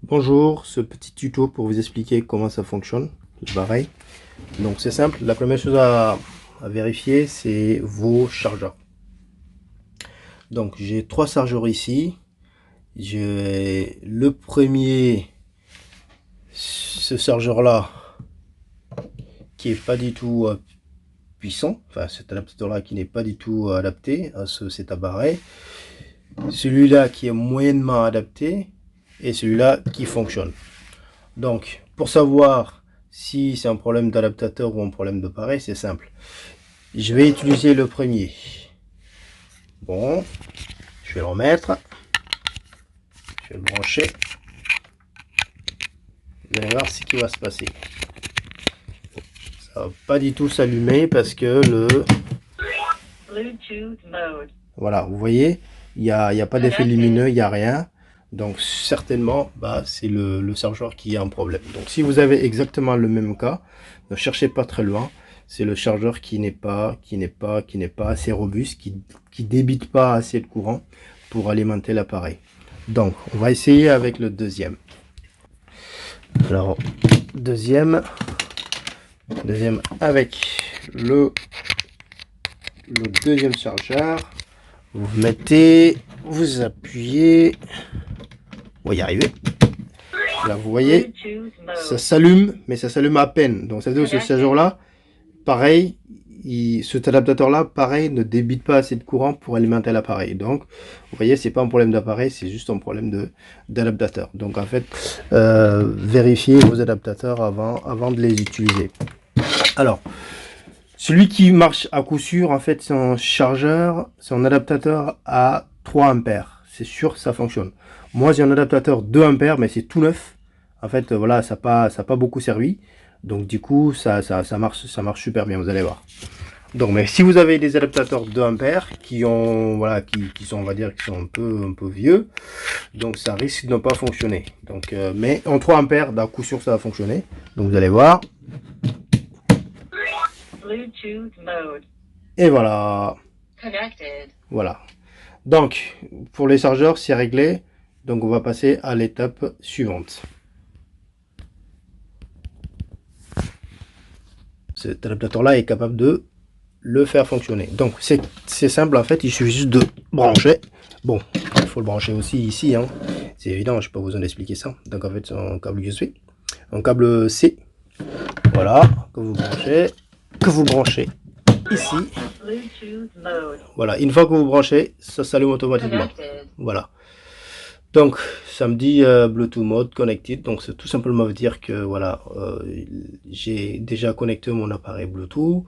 Bonjour, ce petit tuto pour vous expliquer comment ça fonctionne, pareil. Donc c'est simple, la première chose à vérifier c'est vos chargeurs. Donc j'ai trois chargeurs ici. J'ai le premier, ce chargeur là, qui est pas du tout puissant, enfin cet adaptateur là qui n'est pas du tout adapté à cet appareil. Celui-là qui est moyennement adapté et celui-là qui fonctionne. Donc, pour savoir si c'est un problème d'adaptateur ou un problème d'appareil, c'est simple. Je vais utiliser le premier. Bon, je vais le remettre. Je vais le brancher. Vous allez voir ce qui va se passer. Ça va pas du tout s'allumer parce que le... Bluetooth mode. Voilà, vous voyez, il n'y a pas d'effet lumineux, il n'y a rien. Donc certainement, c'est le chargeur qui a un problème. Donc si vous avez exactement le même cas, ne cherchez pas très loin. C'est le chargeur qui n'est pas assez robuste, qui débite pas assez de courant pour alimenter l'appareil. Donc on va essayer avec le deuxième. Alors deuxième avec le deuxième chargeur. Vous mettez, vous appuyez. On va y arriver. Là, vous voyez, ça s'allume, mais ça s'allume à peine. Donc, ça veut dire que ce chargeur-là, pareil, cet adaptateur-là, pareil, ne débite pas assez de courant pour alimenter l'appareil. Donc, vous voyez, c'est pas un problème d'appareil, c'est juste un problème d'adaptateur. Donc, en fait, vérifiez vos adaptateurs avant de les utiliser. Alors, celui qui marche à coup sûr, en fait, c'est un chargeur, c'est un adaptateur à 3 ampères. C'est sûr, ça fonctionne. Moi, j'ai un adaptateur 2 ampères, mais c'est tout neuf. En fait, voilà, ça n'a pas beaucoup servi. Donc, du coup, ça marche super bien, vous allez voir. Donc, mais si vous avez des adaptateurs 2 ampères qui ont, voilà, qui sont, on va dire, qui sont un peu vieux, donc ça risque de ne pas fonctionner. Donc, mais en 3 ampères, d'un coup sûr, ça va fonctionner. Donc, vous allez voir. Bluetooth mode. Et voilà. Connected. Voilà. Donc, pour les chargeurs, c'est réglé. Donc, on va passer à l'étape suivante. Cet adaptateur-là est capable de le faire fonctionner. Donc, c'est simple, en fait. Il suffit juste de brancher. Bon, il faut le brancher aussi ici. Hein. C'est évident, je n'ai pas besoin d'expliquer ça. Donc, en fait, c'est un câble USB. Un câble C. Voilà, que vous branchez ici. Voilà, une fois que vous branchez, ça s'allume automatiquement. Voilà. Donc, ça me dit Bluetooth mode connected. Donc, c'est tout simplement dire que voilà, j'ai déjà connecté mon appareil Bluetooth.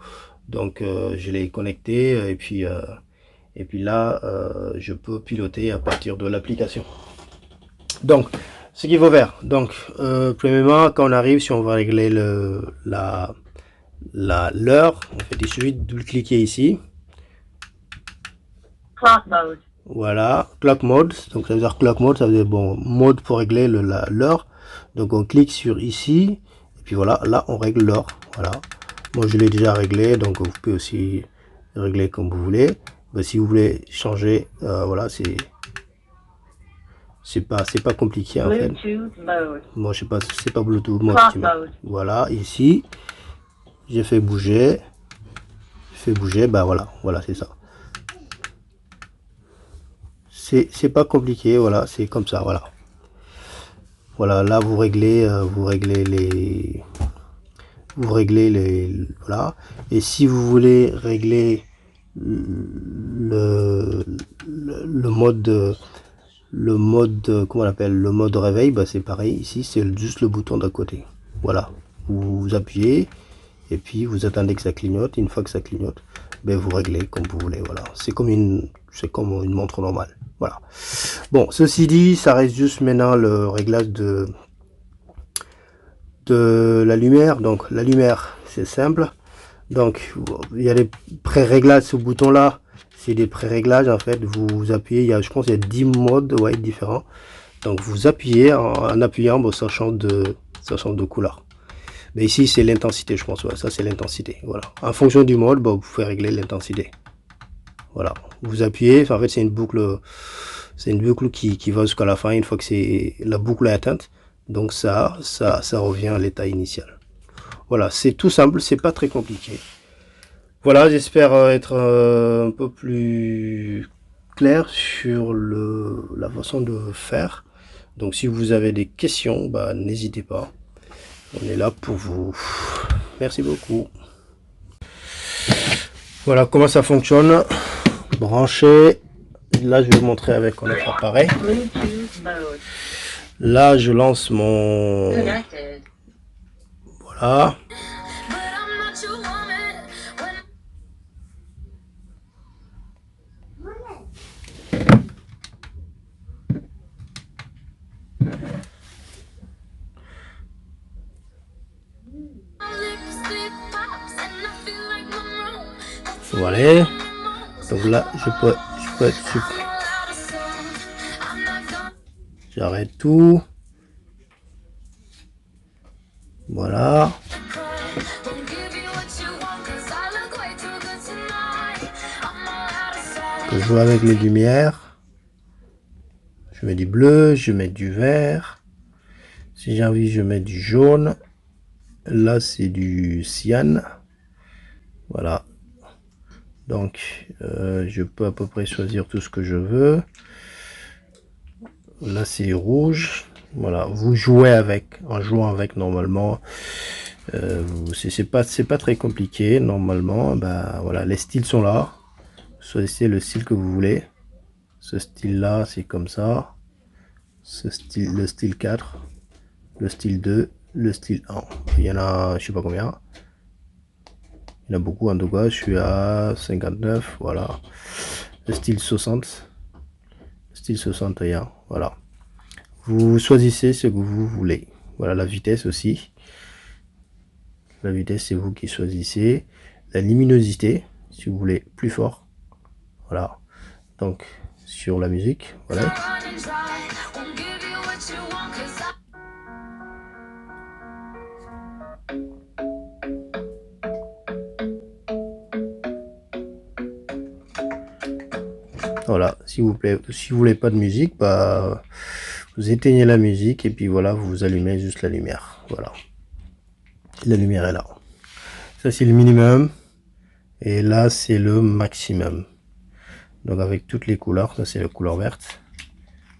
Donc, je l'ai connecté et puis là, je peux piloter à partir de l'application. Donc, ce qu'il faut faire. Donc, premièrement, quand on arrive, si on va régler l'heure, en fait, il suffit de cliquer ici. Clock mode. Voilà, clock mode. Donc ça veut dire clock mode, ça veut dire bon mode pour régler l'heure. Donc on clique sur ici et puis voilà, là on règle l'heure. Voilà. Moi je l'ai déjà réglé, donc vous pouvez aussi régler comme vous voulez. Mais si vous voulez changer, voilà, c'est pas compliqué en fait. Moi je sais pas, c'est pas Bluetooth mode. Voilà, ici j'ai fait bouger, voilà, c'est ça. C'est pas compliqué, voilà, c'est comme ça, voilà. Voilà, là vous réglez les voilà. Et si vous voulez régler le mode comment on appelle, le mode réveil, c'est pareil ici, c'est juste le bouton d'à côté. Voilà, vous appuyez et puis vous attendez que ça clignote. Une fois que ça clignote, vous réglez comme vous voulez. Voilà, c'est comme une montre normale. Voilà. Bon, ceci dit, ça reste juste maintenant le réglage de la lumière. Donc la lumière, c'est simple. Donc il y a des pré-réglages, ce bouton là, c'est des pré-réglages en fait. Vous appuyez, je pense il y a 10 modes différents. Donc vous appuyez, en appuyant, ça change de couleur. Mais ici c'est l'intensité, je pense. Ouais, ça c'est l'intensité. Voilà. En fonction du mode, vous pouvez régler l'intensité. Voilà. Vous appuyez. En fait c'est une boucle qui va jusqu'à la fin. Une fois que la boucle est atteinte, Donc ça revient à l'état initial. Voilà, c'est tout simple, c'est pas très compliqué. Voilà, j'espère être un peu plus clair sur la façon de faire. Donc si vous avez des questions, bah, n'hésitez pas. On est là pour vous. Merci beaucoup. Voilà comment ça fonctionne. Branché. Là, je vais vous montrer avec notre appareil. Là, je lance mon... Voilà. Voilà. Donc là, je peux être super. J'arrête tout. Voilà. Je joue avec les lumières. Je mets du bleu, je mets du vert. Si j'ai envie, je mets du jaune. Là, c'est du cyan. Voilà. Donc, je peux à peu près choisir tout ce que je veux. Là, c'est rouge. Voilà, vous jouez avec, en jouant avec normalement. C'est pas très compliqué normalement. Bah voilà, les styles sont là. Choisissez le style que vous voulez. Ce style là, c'est comme ça. Ce style, le style 4, le style 2, le style 1. Il y en a, je sais pas combien. Il y en a beaucoup en tout cas. Je suis à 59. Voilà. Le style 60. Le style 61. Voilà. Vous choisissez ce que vous voulez. Voilà, la vitesse aussi. La vitesse, c'est vous qui choisissez. La luminosité, si vous voulez plus fort. Voilà. Donc, sur la musique, voilà. Voilà, s'il vous plaît, si vous voulez pas de musique, bah, vous éteignez la musique et puis voilà, vous allumez juste la lumière. Voilà. La lumière est là. Ça, c'est le minimum. Et là, c'est le maximum. Donc, avec toutes les couleurs, ça, c'est la couleur verte.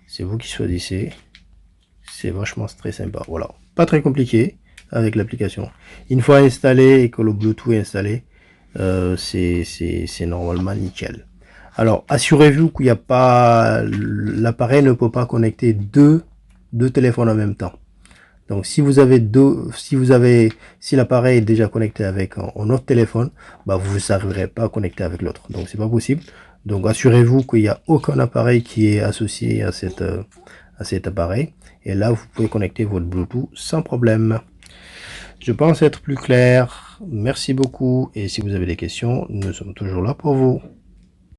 C'est vous qui choisissez. C'est vachement très sympa. Voilà. Pas très compliqué avec l'application. Une fois installé et que le Bluetooth est installé, c'est normalement nickel. Alors, assurez-vous qu'il n'y a pas, l'appareil ne peut pas connecter deux téléphones en même temps. Donc, si vous avez si l'appareil est déjà connecté avec un autre téléphone, bah, vous n'arriverez pas à connecter avec l'autre. Donc, c'est pas possible. Donc, assurez-vous qu'il n'y a aucun appareil qui est associé à cet appareil. Et là, vous pouvez connecter votre Bluetooth sans problème. Je pense être plus clair. Merci beaucoup. Et si vous avez des questions, nous sommes toujours là pour vous.